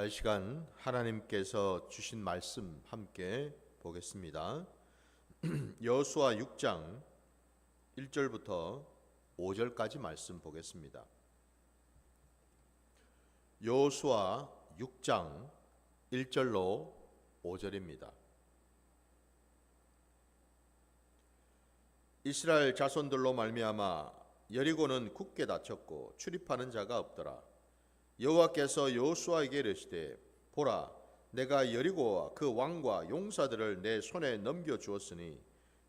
자, 이 시간 하나님께서 주신 말씀 함께 보겠습니다. 여호수아 6장 1절부터 5절까지 말씀 보겠습니다. 여호수아 6장 1절로 5절입니다. 이스라엘 자손들로 말미암아 여리고는 굳게 닫혔고 출입하는 자가 없더라. 여호와께서 여호수아에게 이르시되 보라, 내가 여리고와 그 왕과 용사들을 내 손에 넘겨 주었으니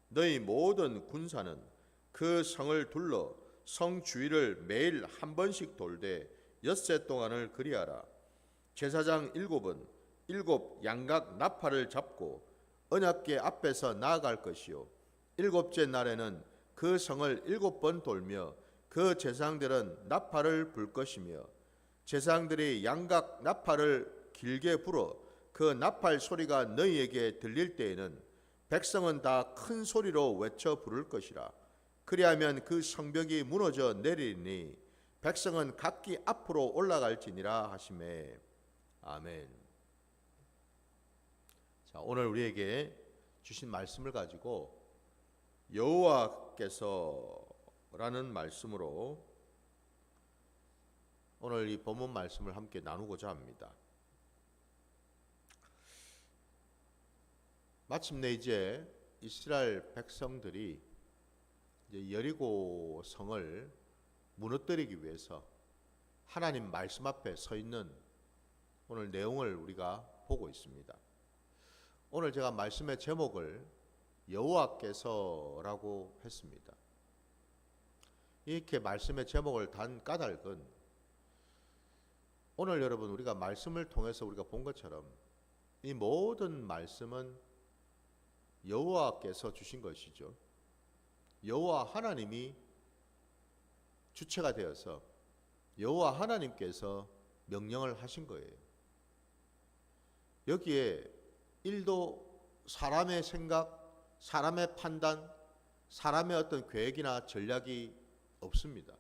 너희 모든 군사는 그 성을 둘러 성 주위를 매일 한 번씩 돌되 엿새 동안을 그리하라. 제사장 7은 7 양각 나팔을 잡고 언약궤 앞에서 나아갈 것이요 7째 날에는 그 성을 7번 돌며 그 제사장들은 나팔을 불 것이며 제사장들이 양각 나팔을 길게 불어 그 나팔 소리가 너희에게 들릴 때에는 백성은 다 큰 소리로 외쳐 부를 것이라. 그리하면 그 성벽이 무너져 내리니 백성은 각기 앞으로 올라갈지니라 하시매. 아멘. 자, 오늘 우리에게 주신 말씀을 가지고 여호와께서라는 말씀으로 오늘 이 본문 말씀을 함께 나누고자 합니다. 마침내 이제 이스라엘 백성들이 이제 여리고 성을 무너뜨리기 위해서 하나님 말씀 앞에 서 있는 오늘 내용을 우리가 보고 있습니다. 오늘 제가 말씀의 제목을 여호와께서라고 했습니다. 이렇게 말씀의 제목을 단 까닭은 오늘 여러분 우리가 말씀을 통해서 우리가 본 것처럼 이 모든 말씀은 여호와께서 주신 것이죠. 여호와 하나님이 주체가 되어서 여호와 하나님께서 명령을 하신 거예요. 여기에 일도 사람의 생각, 사람의 판단, 사람의 어떤 계획이나 전략이 없습니다.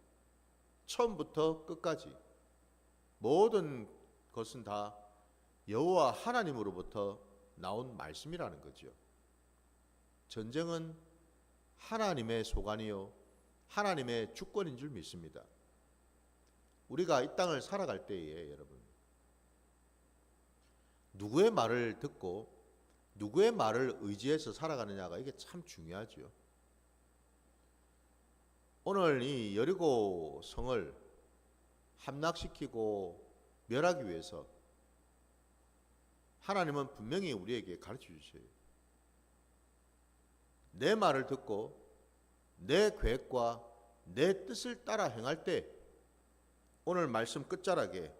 처음부터 끝까지 모든 것은 다 여호와 하나님으로부터 나온 말씀이라는 거죠. 전쟁은 하나님의 소관이요 하나님의 주권인 줄 믿습니다. 우리가 이 땅을 살아갈 때에 여러분 누구의 말을 듣고 누구의 말을 의지해서 살아가느냐가 이게 참 중요하죠. 오늘 이 여리고 성을 함락시키고 멸하기 위해서 하나님은 분명히 우리에게 가르쳐 주셔요. 내 말을 듣고 내 계획과 내 뜻을 따라 행할 때 오늘 말씀 끝자락에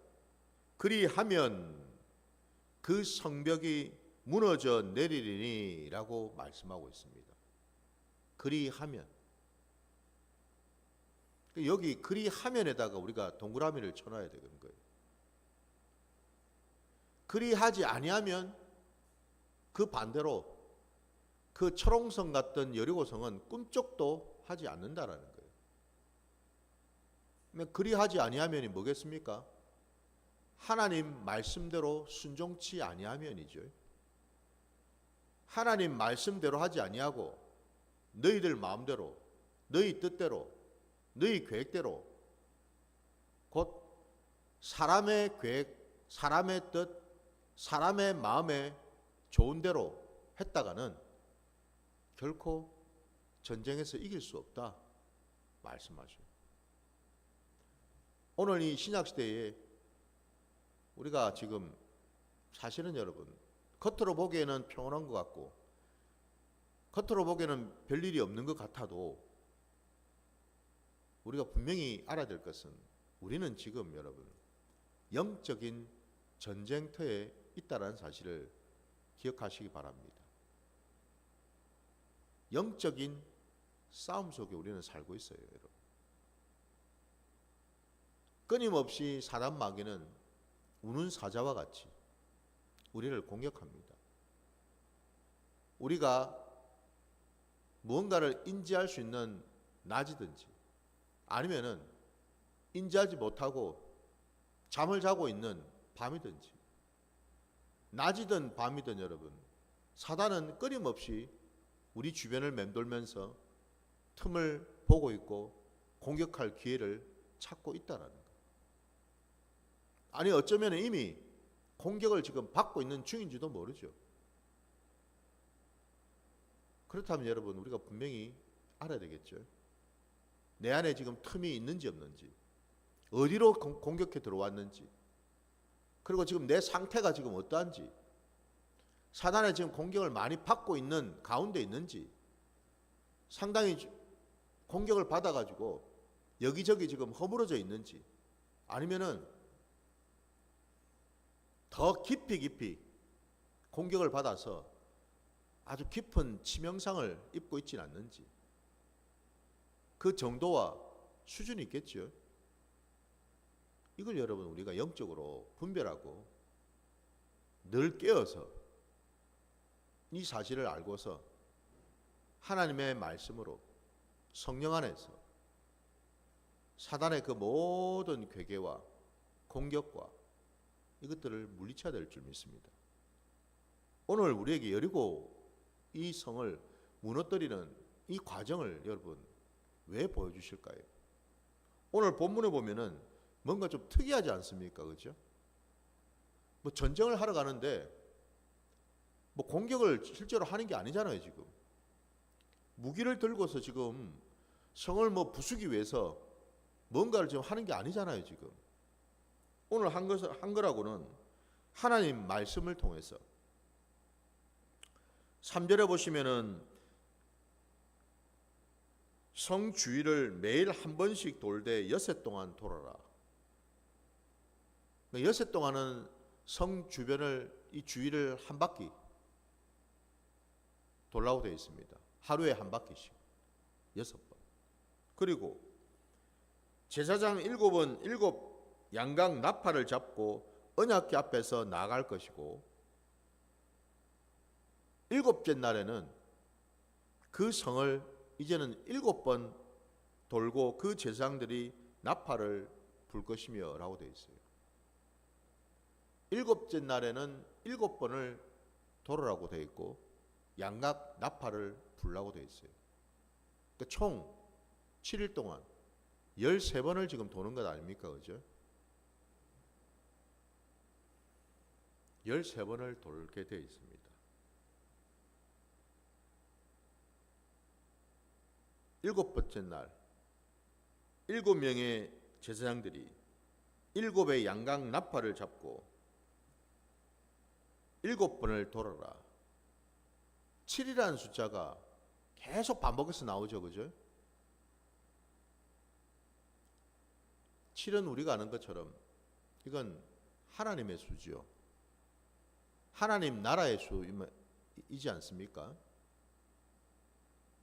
그리하면 그 성벽이 무너져 내리리니 라고 말씀하고 있습니다. 그리하면 여기 그리하면에다가 우리가 동그라미를 쳐놔야 되는 거예요. 그리하지 아니하면 그 반대로 그 철옹성 같던 여리고성은 꿈쩍도 하지 않는다라는 거예요. 그리하지 아니하면이 뭐겠습니까? 하나님 말씀대로 순종치 아니하면이죠. 하나님 말씀대로 하지 아니하고 너희들 마음대로, 너희 뜻대로, 너희 계획대로 곧 사람의 계획, 사람의 뜻, 사람의 마음에 좋은 대로 했다가는 결코 전쟁에서 이길 수 없다 말씀하죠. 오늘 이 신약시대에 우리가 지금 사실은 여러분 겉으로 보기에는 평온한 것 같고 겉으로 보기에는 별일이 없는 것 같아도 우리가 분명히 알아야 될 것은 우리는 지금 여러분 영적인 전쟁터에 있다는 사실을 기억하시기 바랍니다. 영적인 싸움 속에 우리는 살고 있어요, 여러분. 끊임없이 사단 마귀는 우는 사자와 같이 우리를 공격합니다. 우리가 무언가를 인지할 수 있는 낮이든지 아니면은 인지하지 못하고 잠을 자고 있는 밤이든지 낮이든 밤이든 여러분, 사단은 끊임없이 우리 주변을 맴돌면서 틈을 보고 있고 공격할 기회를 찾고 있다라는 거. 아니 어쩌면 이미 공격을 지금 받고 있는 중인지도 모르죠. 그렇다면 여러분, 우리가 분명히 알아야 되겠죠. 내 안에 지금 틈이 있는지 없는지, 어디로 공격해 들어왔는지, 그리고 지금 내 상태가 지금 어떠한지, 사단의 지금 공격을 많이 받고 있는 가운데 있는지, 상당히 공격을 받아가지고 여기저기 지금 허물어져 있는지, 아니면은 더 깊이 공격을 받아서 아주 깊은 치명상을 입고 있지는 않는지, 그 정도와 수준이 있겠죠. 이걸 여러분 우리가 영적으로 분별하고 늘 깨어서 이 사실을 알고서 하나님의 말씀으로 성령 안에서 사단의 그 모든 괴계와 공격과 이것들을 물리쳐야 될 줄 믿습니다. 오늘 우리에게 여리고 이 성을 무너뜨리는 이 과정을 여러분 왜 보여주실까요? 오늘 본문에 보면은 뭔가 좀 특이하지 않습니까? 그죠? 뭐 전쟁을 하러 가는데 뭐 공격을 실제로 하는 게 아니잖아요, 지금. 무기를 들고서 지금 성을 뭐 부수기 위해서 뭔가를 지금 하는 게 아니잖아요, 지금. 오늘 한 거라고는 하나님 말씀을 통해서 3절에 보시면은 성 주위를 매일 한 번씩 돌되 엿새 동안 돌아라. 엿새 동안은 성 주변을 이 주위를 한 바퀴 돌라고 되어 있습니다. 하루에 한 바퀴씩 6번. 그리고 제사장 7은 7 양각 나팔을 잡고 언약궤 앞에서 나아갈 것이고, 7째 날에는 그 성을 이제는 7번 돌고 그 제사장들이 나팔을 불 것이며 라고 되어 있어요. 7째 날에는 7번을 돌으라고 되어 있고 양각 나팔을 불라고 되어 있어요. 그러니까 총 7일 동안 13번을 지금 도는 것 아닙니까? 그죠? 13번을 돌게 되어 있습니다. 7번째 날 7명의 제사장들이 7의 양각 나팔을 잡고 7번을 돌아라. 7이라는 숫자가 계속 반복해서 나오죠, 그죠? 7은 우리가 아는 것처럼 이건 하나님의 수지요. 하나님 나라의 수이지 않습니까?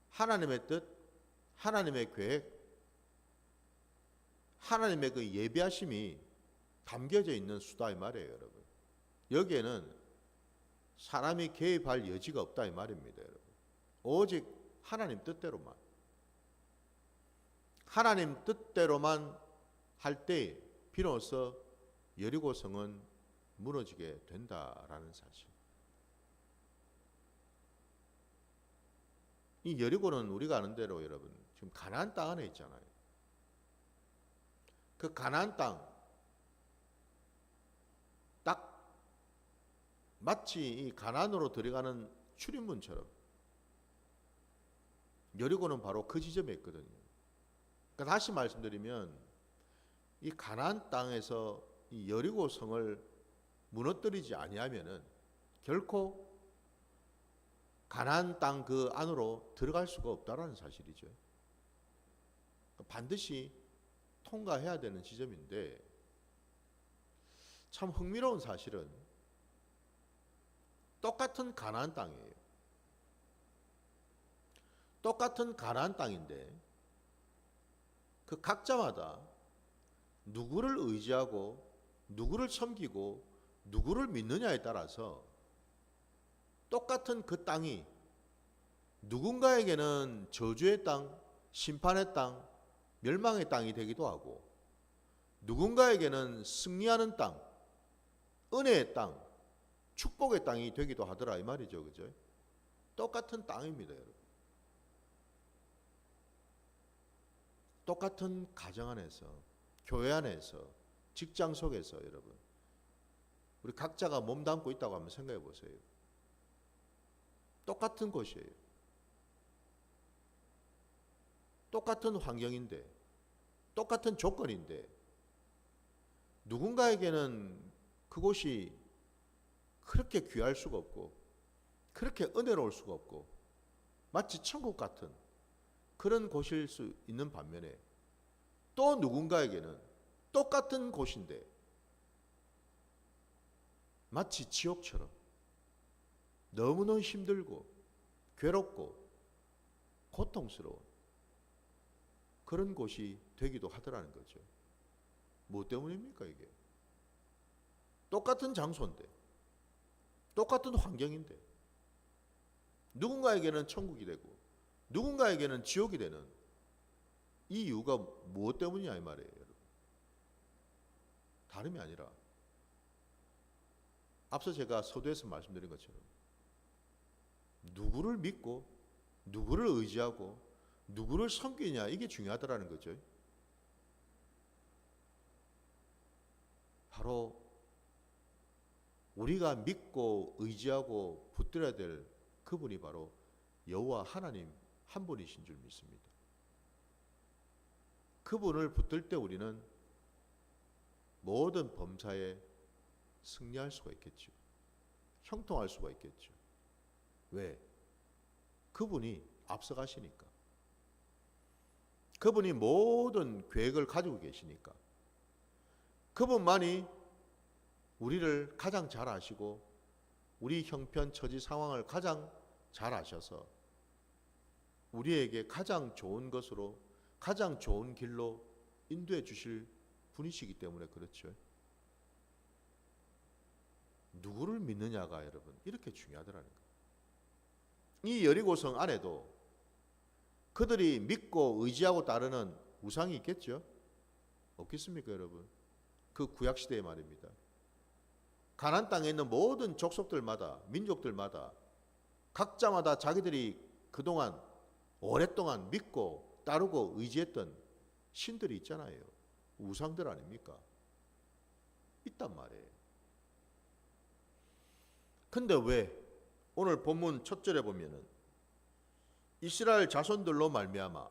하나님의 뜻, 하나님의 계획, 하나님의 그 예비하심이 담겨져 있는 수다 이 말이에요, 여러분. 여기에는 사람이 개입할 여지가 없다 이 말입니다, 여러분. 오직 하나님 뜻대로만, 하나님 뜻대로만 할 때 비로소 여리고성은 무너지게 된다라는 사실. 이 여리고는 우리가 아는 대로 여러분 지금 가나안 땅 안에 있잖아요. 그 가나안 땅 딱 마치 이 가나안으로 들어가는 출입문처럼 여리고는 바로 그 지점에 있거든요. 그러니까 다시 말씀드리면 이 가나안 땅에서 이 여리고 성을 무너뜨리지 아니하면은 결코 가나안 땅 그 안으로 들어갈 수가 없다라는 사실이죠. 반드시 통과해야 되는 지점인데, 참 흥미로운 사실은 똑같은 가나안 땅이에요. 똑같은 가나안 땅인데 그 각자마다 누구를 의지하고 누구를 섬기고 누구를 믿느냐에 따라서 똑같은 그 땅이 누군가에게는 저주의 땅, 심판의 땅, 멸망의 땅이 되기도 하고, 누군가에게는 승리하는 땅, 은혜의 땅, 축복의 땅이 되기도 하더라 이 말이죠. 그죠? 똑같은 땅입니다, 여러분. 똑같은 가정 안에서, 교회 안에서, 직장 속에서 여러분 우리 각자가 몸담고 있다고 한번 생각해 보세요. 똑같은 곳이에요. 똑같은 환경인데, 똑같은 조건인데 누군가에게는 그곳이 그렇게 귀할 수가 없고 그렇게 은혜로울 수가 없고 마치 천국 같은 그런 곳일 수 있는 반면에 또 누군가에게는 똑같은 곳인데 마치 지옥처럼 너무너무 힘들고 괴롭고 고통스러운 그런 곳이 되기도 하더라는 거죠. 뭐 때문입니까 이게? 똑같은 장소인데 똑같은 환경인데 누군가에게는 천국이 되고 누군가에게는 지옥이 되는 이 이유가 무엇 때문이냐 이 말이에요. 여러분. 다름이 아니라 앞서 제가 서두에서 말씀드린 것처럼 누구를 믿고 누구를 의지하고 누구를 섬기냐 이게 중요하다라는 거죠. 바로 우리가 믿고 의지하고 붙들어야 될 그분이 바로 여호와 하나님 한 분이신 줄 믿습니다. 그분을 붙들 때 우리는 모든 범사에 승리할 수가 있겠죠. 형통할 수가 있겠죠. 왜? 그분이 앞서가시니까. 그분이 모든 계획을 가지고 계시니까. 그분만이 우리를 가장 잘 아시고 우리 형편 처지 상황을 가장 잘 아셔서 우리에게 가장 좋은 것으로 가장 좋은 길로 인도해 주실 분이시기 때문에 그렇죠. 누구를 믿느냐가 여러분 이렇게 중요하더라는 거예요. 이 여리고성 안에도 그들이 믿고 의지하고 따르는 우상이 있겠죠? 없겠습니까 여러분? 그 구약시대의 말입니다. 가나안 땅에 있는 모든 족속들마다 민족들마다 각자마다 자기들이 그동안 오랫동안 믿고 따르고 의지했던 신들이 있잖아요. 우상들 아닙니까? 있단 말이에요. 근데 왜 오늘 본문 첫 절에 보면은 이스라엘 자손들로 말미암아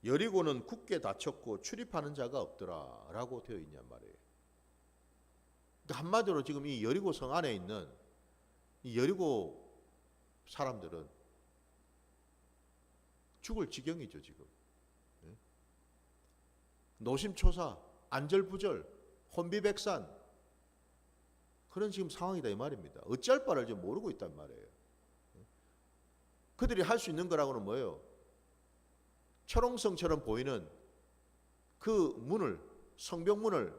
여리고는 굳게 닫혔고 출입하는 자가 없더라 라고 되어 있냔 말이에요. 그러니까 한마디로 지금 이 여리고 성 안에 있는 이 여리고 사람들은 죽을 지경이죠 지금. 노심초사, 안절부절, 혼비백산 그런 지금 상황이다 이 말입니다. 어찌할 바를 지금 모르고 있단 말이에요. 그들이 할 수 있는 거라고는 뭐예요? 철옹성처럼 보이는 그 문을, 성벽문을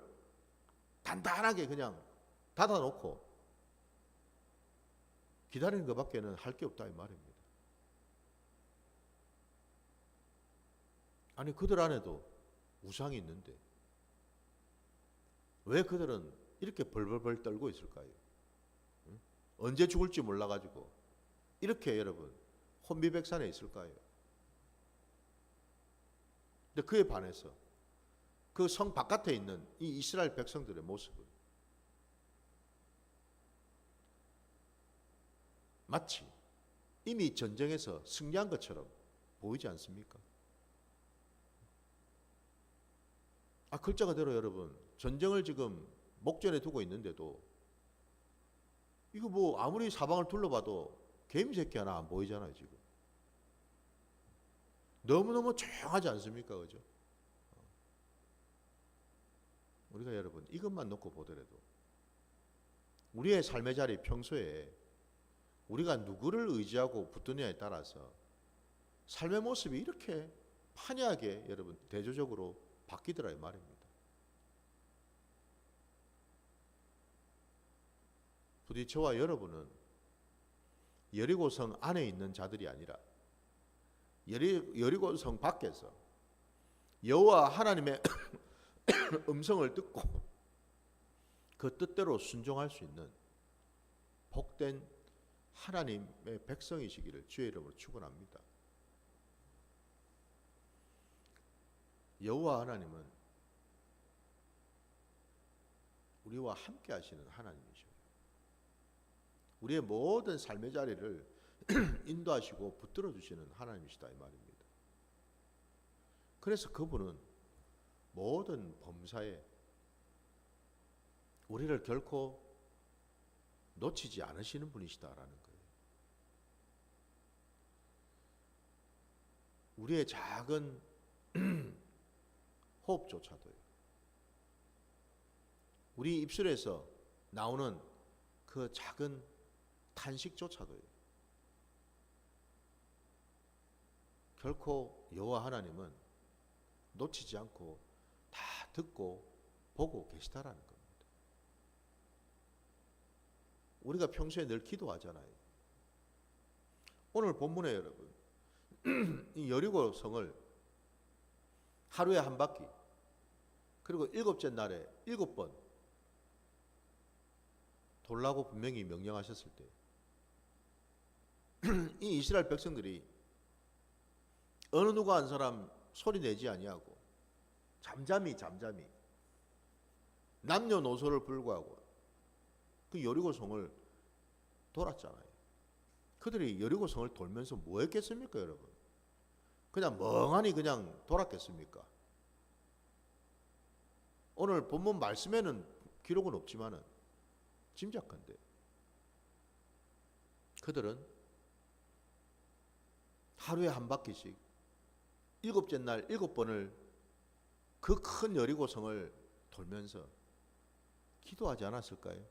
단단하게 그냥 닫아놓고 기다리는 것밖에는 할 게 없다 이 말입니다. 아니 그들 안에도 우상이 있는데 왜 그들은 이렇게 벌벌벌 떨고 있을까요? 언제 죽을지 몰라가지고 이렇게 여러분 혼비백산에 있을까요? 근데 그에 반해서 그 성 바깥에 있는 이 이스라엘 백성들의 모습은 마치 이미 전쟁에서 승리한 것처럼 보이지 않습니까? 글자 그대로 여러분 전쟁을 지금 목전에 두고 있는데도 이거 뭐 아무리 사방을 둘러봐도 개미새끼 하나 안 보이잖아요 지금. 너무너무 조용하지 않습니까? 그죠? 우리가 여러분 이것만 놓고 보더라도 우리의 삶의 자리 평소에 우리가 누구를 의지하고 붙드느냐에 따라서 삶의 모습이 이렇게 판이하게 여러분 대조적으로 바뀌더라 이 말입니다. 부디 저와 여러분은 여리고성 안에 있는 자들이 아니라 여리고성 밖에서 여호와 하나님의 음성을 듣고 그 뜻대로 순종할 수 있는 복된 하나님의 백성이시기를 주의 이름으로 축원합니다. 여호와 하나님은 우리와 함께 하시는 하나님이죠. 우리의 모든 삶의 자리를 인도하시고 붙들어 주시는 하나님이시다 이 말입니다. 그래서 그분은 모든 범사에 우리를 결코 놓치지 않으시는 분이시다라는 거예요. 우리의 작은 호흡조차도요. 우리 입술에서 나오는 그 작은 탄식조차도요. 결코 여호와 하나님은 놓치지 않고 다 듣고 보고 계시다라는 겁니다. 우리가 평소에 늘 기도하잖아요. 오늘 본문에 여러분 이 여리고 성을 하루에 한 바퀴 그리고 일곱째 날에 7번 돌라고 분명히 명령하셨을 때 이 이스라엘 백성들이 어느 누가 한 사람 소리 내지 아니하고 잠잠히 남녀노소를 불구하고 그 여리고 성을 돌았잖아요. 그들이 여리고 성을 돌면서 뭐 했겠습니까, 여러분? 그냥 멍하니 그냥 돌았겠습니까? 오늘 본문 말씀에는 기록은 없지만은 짐작컨대 그들은 하루에 한 바퀴씩 7째 날 7번을 그 큰 여리고 성을 돌면서 기도하지 않았을까요?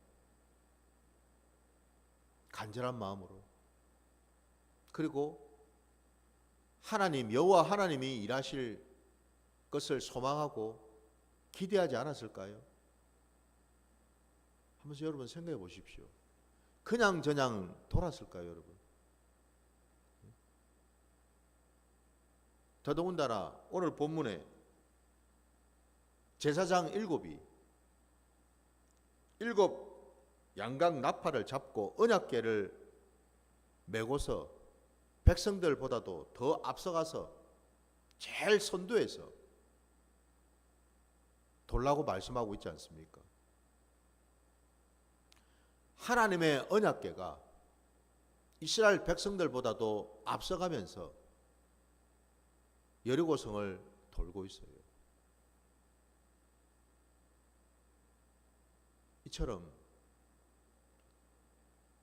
간절한 마음으로. 그리고 하나님 여호와 하나님이 일하실 것을 소망하고 기대하지 않았을까요? 한번 여러분 생각해 보십시오. 그냥 돌았을까요, 여러분? 더더군다나 오늘 본문에 제사장 7이 7 양각 나팔을 잡고 언약궤를 메고서 백성들보다도 더 앞서가서 제일 선두에서 돌라고 말씀하고 있지 않습니까? 하나님의 언약궤가 이스라엘 백성들보다도 앞서가면서 여리고성을 돌고 있어요. 이처럼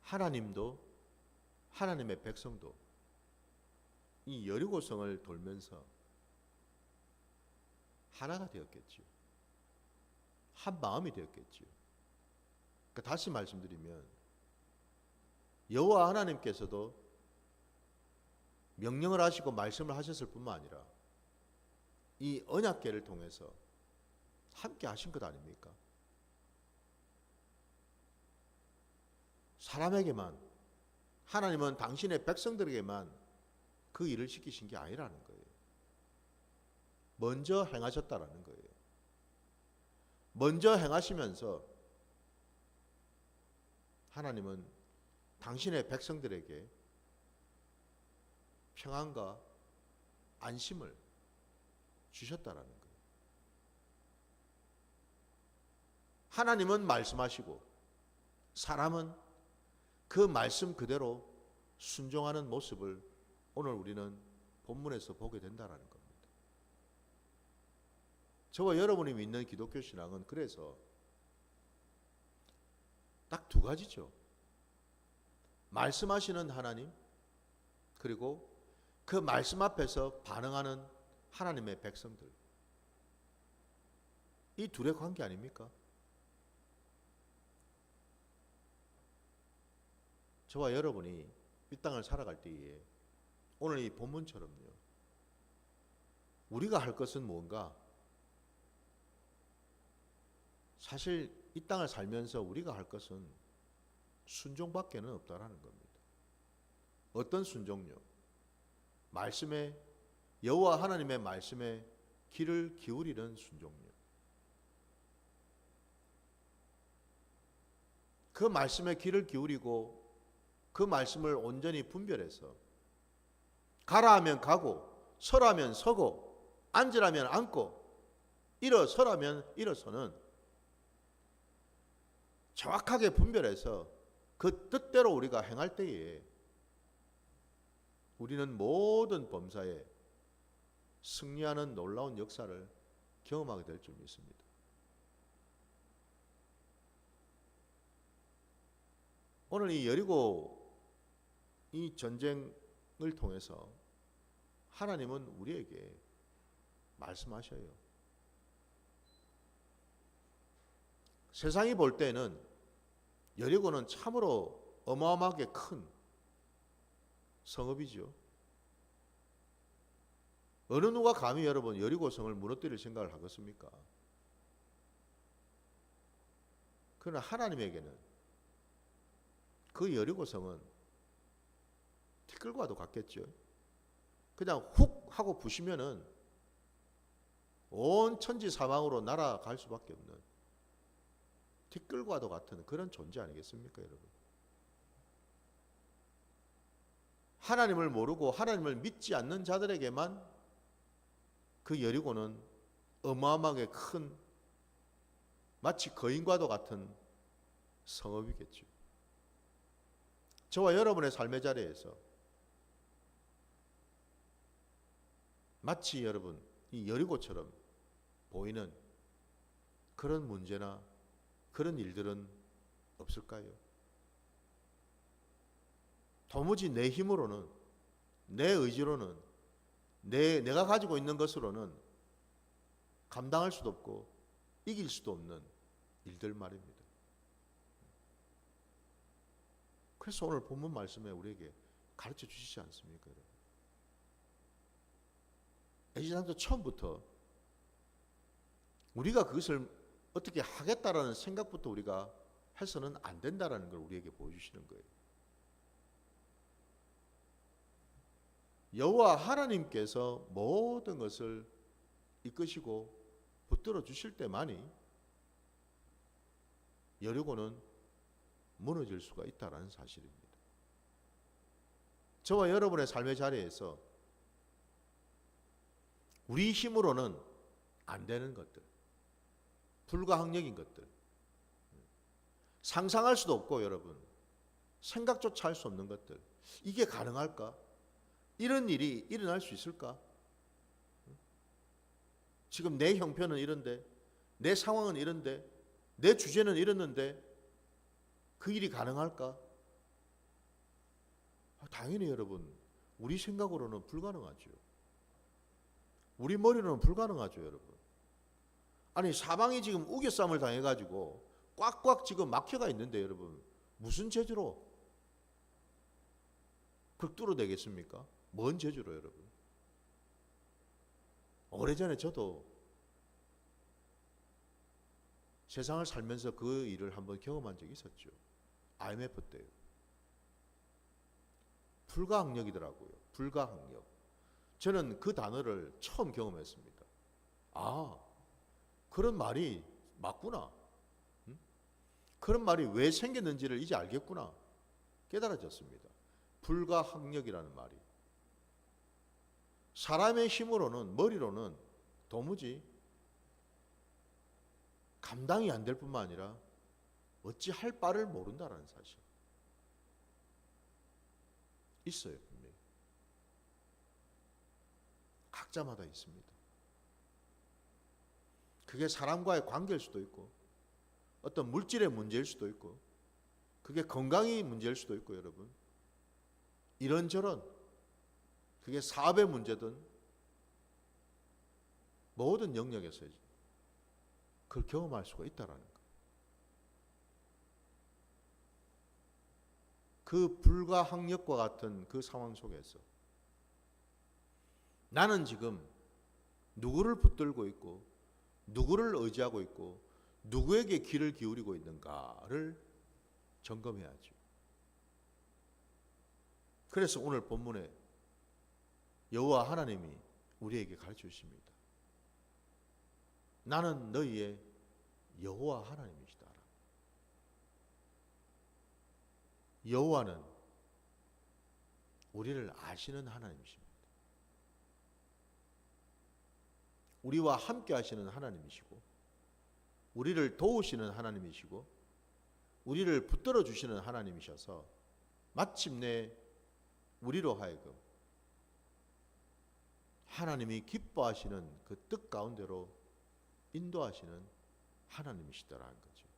하나님도 하나님의 백성도 이 여리고성을 돌면서 하나가 되었겠지요. 한 마음이 되었겠지요. 그러니까 다시 말씀드리면 여호와 하나님께서도 명령을 하시고 말씀을 하셨을 뿐만 아니라 이 언약궤를 통해서 함께 하신 것 아닙니까? 사람에게만 하나님은 당신의 백성들에게만 그 일을 시키신 게 아니라는 거예요. 먼저 행하셨다라는 거예요. 먼저 행하시면서 하나님은 당신의 백성들에게 평안과 안심을 주셨다라는 거예요. 하나님은 말씀하시고 사람은 그 말씀 그대로 순종하는 모습을 오늘 우리는 본문에서 보게 된다라는 겁니다. 저와 여러분이 믿는 기독교 신앙은 그래서 딱 2가지죠. 말씀하시는 하나님, 그리고 그 말씀 앞에서 반응하는 하나님의 백성들. 이 둘의 관계 아닙니까? 저와 여러분이 이 땅을 살아갈 때에 오늘 이 본문처럼요. 우리가 할 것은 뭔가? 사실 이 땅을 살면서 우리가 할 것은 순종밖에는 없다라는 겁니다. 어떤 순종요? 말씀에 여호와 하나님의 말씀에 귀를 기울이는 순종요. 그 말씀에 귀를 기울이고 그 말씀을 온전히 분별해서 가라 하면 가고 서라면 서고 앉으라면 앉고 일어서라면 일어서는 정확하게 분별해서 그 뜻대로 우리가 행할 때에 우리는 모든 범사에 승리하는 놀라운 역사를 경험하게 될 줄 믿습니다. 오늘 이 여리고 이 전쟁을 통해서 하나님은 우리에게 말씀하셔요. 세상이 볼 때는 여리고는 참으로 어마어마하게 큰 성읍이죠. 어느 누가 감히 여러분 여리고 성을 무너뜨릴 생각을 하겠습니까? 그러나 하나님에게는 그 여리고 성은 티끌과도 같겠죠. 그냥 훅 하고 부시면은 온 천지 사방으로 날아갈 수밖에 없는 티끌과도 같은 그런 존재 아니겠습니까, 여러분? 하나님을 모르고 하나님을 믿지 않는 자들에게만 그 여리고는 어마어마하게 큰 마치 거인과도 같은 성읍이겠죠. 저와 여러분의 삶의 자리에서 마치 여러분 이 여리고처럼 보이는 그런 문제나 그런 일들은 없을까요? 도무지 내 힘으로는, 내 의지로는, 내가 가지고 있는 것으로는 감당할 수도 없고 이길 수도 없는 일들 말입니다. 그래서 오늘 본문 말씀에 우리에게 가르쳐 주시지 않습니까, 여러분? 에지상도 처음부터 우리가 그것을 어떻게 하겠다라는 생각부터 우리가 해서는 안 된다라는 걸 우리에게 보여주시는 거예요. 여호와 하나님께서 모든 것을 이끄시고 붙들어 주실 때만이 여리고는 무너질 수가 있다는 사실입니다. 저와 여러분의 삶의 자리에서 우리 힘으로는 안 되는 것들, 불가항력인 것들, 상상할 수도 없고 여러분 생각조차 할 수 없는 것들, 이게 가능할까? 이런 일이 일어날 수 있을까? 지금 내 형편은 이런데, 내 상황은 이런데, 내 주제는 이랬는데 그 일이 가능할까? 당연히 여러분 우리 생각으로는 불가능하죠. 우리 머리로는 불가능하죠, 여러분. 아니 사방이 지금 우겨쌈을 당해가지고 꽉꽉 지금 막혀가 있는데 여러분 무슨 재주로 그걸 뚫어내겠습니까? 뭔 재주로 여러분? 오래전에 저도 세상을 살면서 그 일을 한번 경험한 적이 있었죠. IMF 때요. 불가항력이더라고요. 불가항력. 저는 그 단어를 처음 경험했습니다. 아, 그런 말이 맞구나. 그런 말이 왜 생겼는지를 이제 알겠구나. 깨달아졌습니다. 불가항력이라는 말이. 사람의 힘으로는, 머리로는 도무지 감당이 안 될 뿐만 아니라 어찌 할 바를 모른다라는 사실. 있어요, 분명히. 각자마다 있습니다. 그게 사람과의 관계일 수도 있고, 어떤 물질의 문제일 수도 있고, 그게 건강이 문제일 수도 있고, 여러분. 이런저런, 그게 사업의 문제든, 모든 영역에서 그걸 경험할 수가 있다라는 거예요. 그 불가항력과 같은 그 상황 속에서 나는 지금 누구를 붙들고 있고 누구를 의지하고 있고 누구에게 귀를 기울이고 있는가를 점검해야죠. 그래서 오늘 본문에 여호와 하나님이 우리에게 가르쳐 주십니다. 나는 너희의 여호와 하나님이시다. 여호와는 우리를 아시는 하나님이십니다. 우리와 함께 하시는 하나님이시고 우리를 도우시는 하나님이시고 우리를 붙들어 주시는 하나님이셔서 마침내 우리로 하여금 하나님이 기뻐하시는 그 뜻 가운데로 인도하시는 하나님이시더라는 거죠.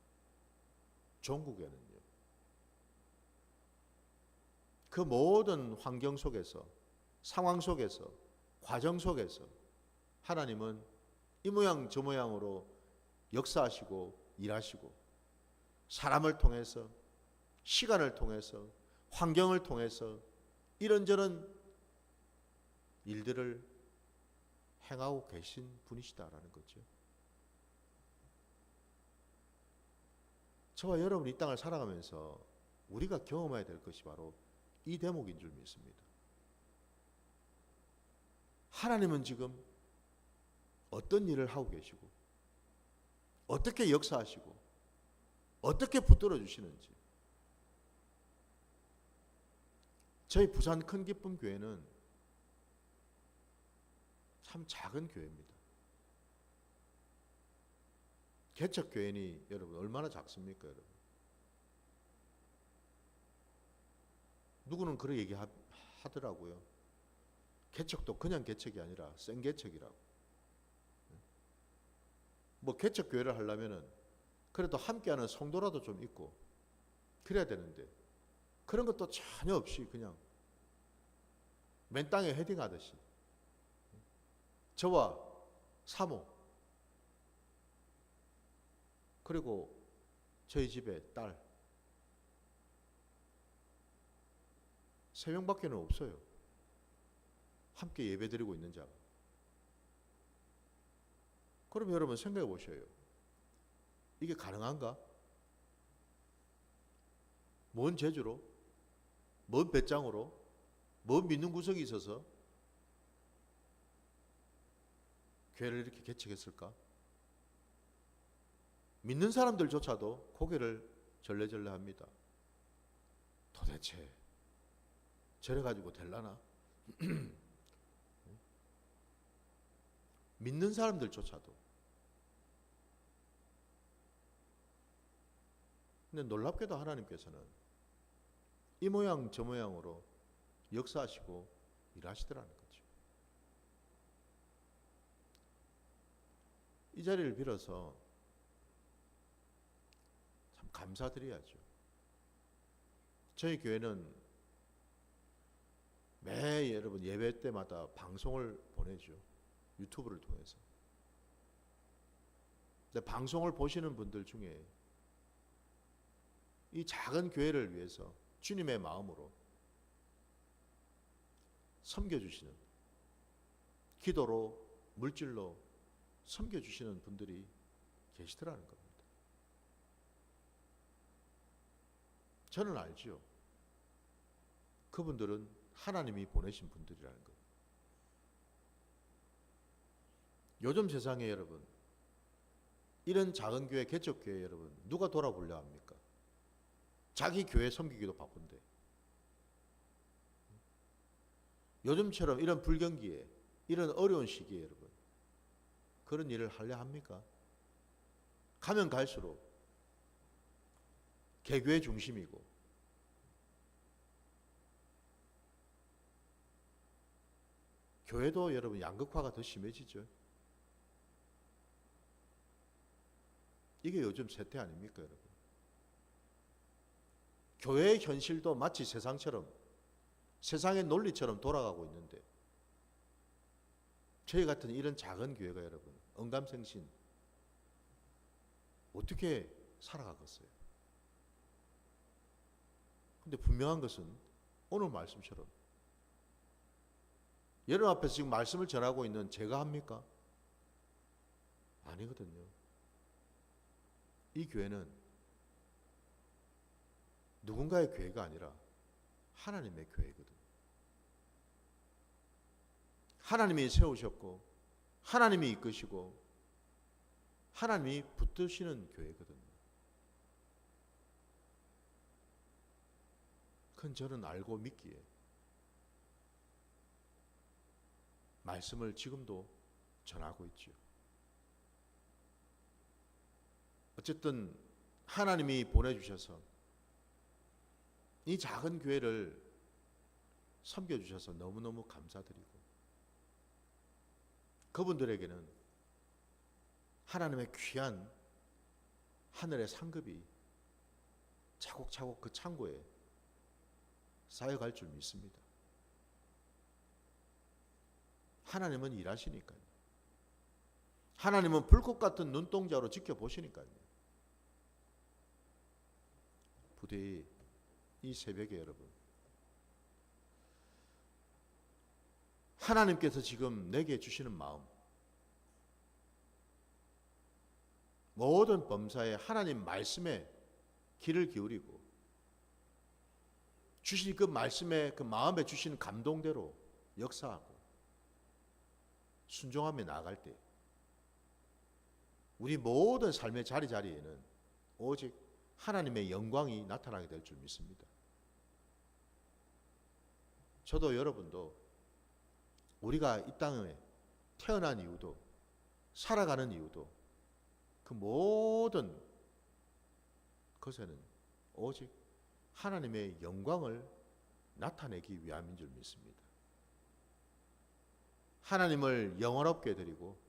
종국에는요. 그 모든 환경 속에서, 상황 속에서, 과정 속에서 하나님은 이 모양 저 모양으로 역사하시고 일하시고 사람을 통해서, 시간을 통해서, 환경을 통해서 이런저런 일들을 행하고 계신 분이시다라는 거죠. 저와 여러분이 이 땅을 살아가면서 우리가 경험해야 될 것이 바로 이 대목인 줄 믿습니다. 하나님은 지금 어떤 일을 하고 계시고 어떻게 역사하시고 어떻게 붙들어 주시는지. 저희 부산 큰 기쁨 교회는 참 작은 교회입니다. 개척 교회니 여러분 얼마나 작습니까, 여러분? 누구는 그런 얘기 하더라고요. 개척도 그냥 개척이 아니라 센 개척이라고. 뭐 개척 교회를 하려면은 그래도 함께하는 성도라도 좀 있고 그래야 되는데 그런 것도 전혀 없이 그냥 맨 땅에 헤딩하듯이 저와 사모 그리고 저희 집에 딸 3명밖에는 없어요. 함께 예배드리고 있는 자가. 그럼 여러분 생각해 보셔요. 이게 가능한가? 뭔 재주로? 뭔 배짱으로? 뭔 믿는 구석이 있어서 교회를 이렇게 개척했을까? 믿는 사람들조차도 고개를 절레절레 합니다. 도대체 저래 가지고 될라나? 믿는 사람들조차도. 근데 놀랍게도 하나님께서는 이 모양 저 모양으로 역사하시고 일하시더라는 거죠. 이 자리를 빌어서 참 감사드려야죠. 저희 교회는 매 여러분 예배 때마다 방송을 보내죠. 유튜브를 통해서. 근데 방송을 보시는 분들 중에 이 작은 교회를 위해서 주님의 마음으로 섬겨주시는, 기도로 물질로 섬겨주시는 분들이 계시더라는 겁니다. 저는 알지요. 그분들은 하나님이 보내신 분들이라는 것. 요즘 세상에 여러분 이런 작은 교회, 개척교회 여러분 누가 돌아보려 합니까? 자기 교회 섬기기도 바쁜데. 요즘처럼 이런 불경기에 이런 어려운 시기에 여러분 그런 일을 하려 합니까? 가면 갈수록 개교의 중심이고 교회도 여러분 양극화가 더 심해지죠. 이게 요즘 세태 아닙니까, 여러분? 교회의 현실도 마치 세상처럼, 세상의 논리처럼 돌아가고 있는데 저희 같은 이런 작은 교회가 여러분 언감생신 어떻게 살아가겠어요? 근데 분명한 것은 오늘 말씀처럼 여러분 앞에서 지금 말씀을 전하고 있는 제가 합니까? 아니거든요. 이 교회는 누군가의 교회가 아니라 하나님의 교회거든요. 하나님이 세우셨고 하나님이 이끄시고 하나님이 붙드시는 교회거든요. 그건 저는 알고 믿기에 말씀을 지금도 전하고 있지요. 어쨌든 하나님이 보내주셔서 이 작은 교회를 섬겨주셔서 너무너무 감사드리고, 그분들에게는 하나님의 귀한 하늘의 상급이 차곡차곡 그 창고에 쌓여갈 줄 믿습니다. 하나님은 일하시니까요. 하나님은 불꽃 같은 눈동자로 지켜보시니까요. 부디 이 새벽에 여러분, 하나님께서 지금 내게 주시는 마음, 모든 범사에 하나님 말씀에 귀를 기울이고 주신 그 말씀에, 그 마음에 주시는 감동대로 역사하고 순종하며 나아갈 때 우리 모든 삶의 자리자리에는 오직 하나님의 영광이 나타나게 될 줄 믿습니다. 저도 여러분도 우리가 이 땅에 태어난 이유도, 살아가는 이유도, 그 모든 것에는 오직 하나님의 영광을 나타내기 위함인 줄 믿습니다. 하나님을 영원롭게 드리고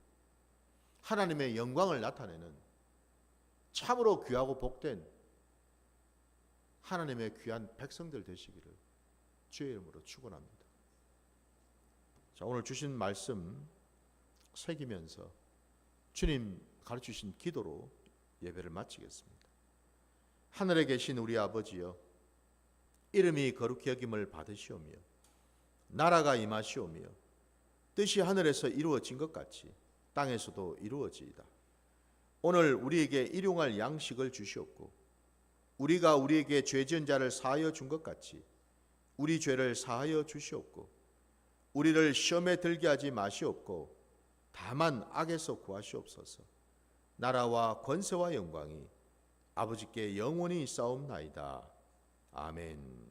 하나님의 영광을 나타내는 참으로 귀하고 복된 하나님의 귀한 백성들 되시기를 주의 이름으로 축원합니다. 자, 오늘 주신 말씀 새기면서 주님 가르치신 기도로 예배를 마치겠습니다. 하늘에 계신 우리 아버지여, 이름이 거룩히 여김을 받으시오며 나라가 임하시오며 뜻이 하늘에서 이루어진 것 같이 땅에서도 이루어지이다. 오늘 우리에게 일용할 양식을 주시옵고 우리가 우리에게 죄 지은 자를 사하여 준 것 같이 우리 죄를 사하여 주시옵고 우리를 시험에 들게 하지 마시옵고 다만 악에서 구하시옵소서. 나라와 권세와 영광이 아버지께 영원히 있사옵나이다. 아멘.